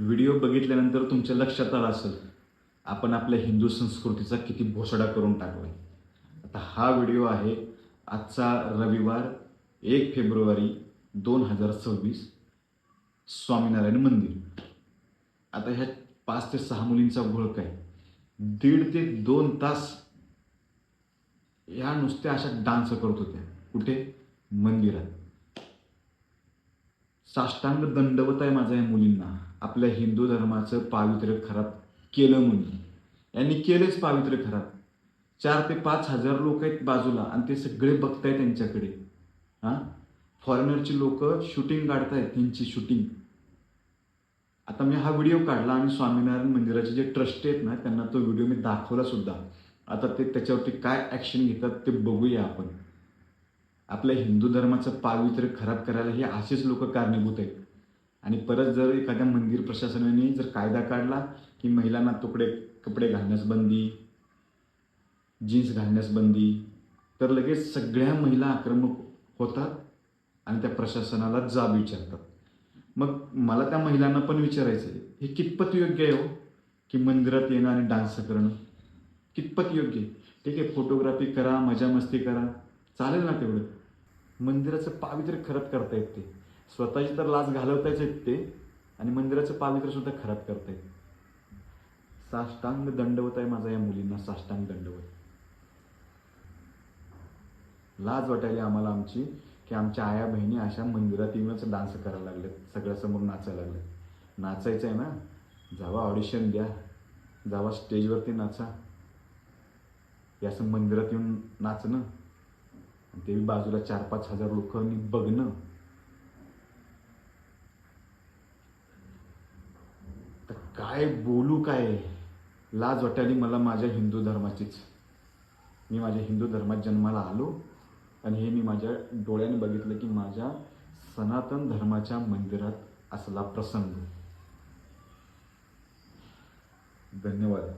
Video बघितल्यानंतर तुमच्या लक्षात आलं असेल आपण आपल्या हिंदू संस्कृतीचा किती भोसडा करून टाकलाय. आता हा व्हिडिओ आहे आजचा रविवार 1 फेब्रुवारी 2026 स्वामीनारायण मंदिर. आता ह्या 5 ते 6 मुलींचा घोळक आहे. 1.5 ते 2 तास ह्या नुसत्या अशा डान्स करत होत्या. कुठे? मंदिरात. साष्टांग दंडवत आहे माझा या मुलींना. आपल्या हिंदू धर्माचं पावित्र्य खराब केलं म्हणून. यांनी केलंच पावित्र्य खराब. 4 ते 5 हजार लोक आहेत बाजूला आणि ते सगळे बघतायत त्यांच्याकडे. हां, फॉरेनरची लोक शूटिंग काढतायत, त्यांची शूटिंग. आता मी हा व्हिडिओ काढला आणि स्वामीनारायण मंदिराचे जे ट्रस्टी आहेत ना त्यांना तो व्हिडिओ मी दाखवला सुद्धा. आता ते त्याच्यावरती काय ॲक्शन घेतात ते बघूया आपण. आपल्या हिंदू धर्माचं पावित्र्य खराब करायला हे असेच लोक कारणीभूत आहेत. आणि परत जर एखाद्या मंदिर प्रशासनाने जर कायदा काढला की महिलांना कपडे घालण्यास बंदी, जीन्स घालण्यास बंदी, तर लगेच सगळ्या महिला आक्रमक होतात आणि त्या प्रशासनाला जाब विचारतात. मग मला त्या महिलांना पण विचारायचं आहे, हे कितपत योग्य आहे हो की मंदिरात येणं आणि डान्स करणं? कितपत योग्य आहे? ठीक आहे, फोटोग्राफी करा, मजा मस्ती करा, चालेल ना तेवढं. मंदिराचं पावित्र्य खराब करतायत ते. स्वतःची तर लाज घालवतायच आहेत ते आणि मंदिराचं पावित्र्य सुद्धा खराब करतायत. साष्टांग दंडवत आहे माझा या मुलींना, साष्टांग दंडवत. लाज वाटायली आम्हाला आमची की आमच्या आया बहिणी अशा मंदिरात येऊनच डान्स करायला लागलेत, सगळ्यासमोर नाचायला लागलेत. नाचायचं आहे ना, जावा ऑडिशन द्या, जावा स्टेजवरती नाचा. हे असं मंदिरात येऊन नाचणं आणि ते बाजूला 4-5 हजार लोकांनी बघणं. तर काय बोलू काय? लाज वाटायली मला माझ्या हिंदू धर्माचीच. मी माझ्या हिंदू धर्मात जन्माला आलो आणि हे मी माझ्या डोळ्याने बघितलं की माझ्या सनातन धर्माच्या मंदिरात असला प्रसंग. धन्यवाद.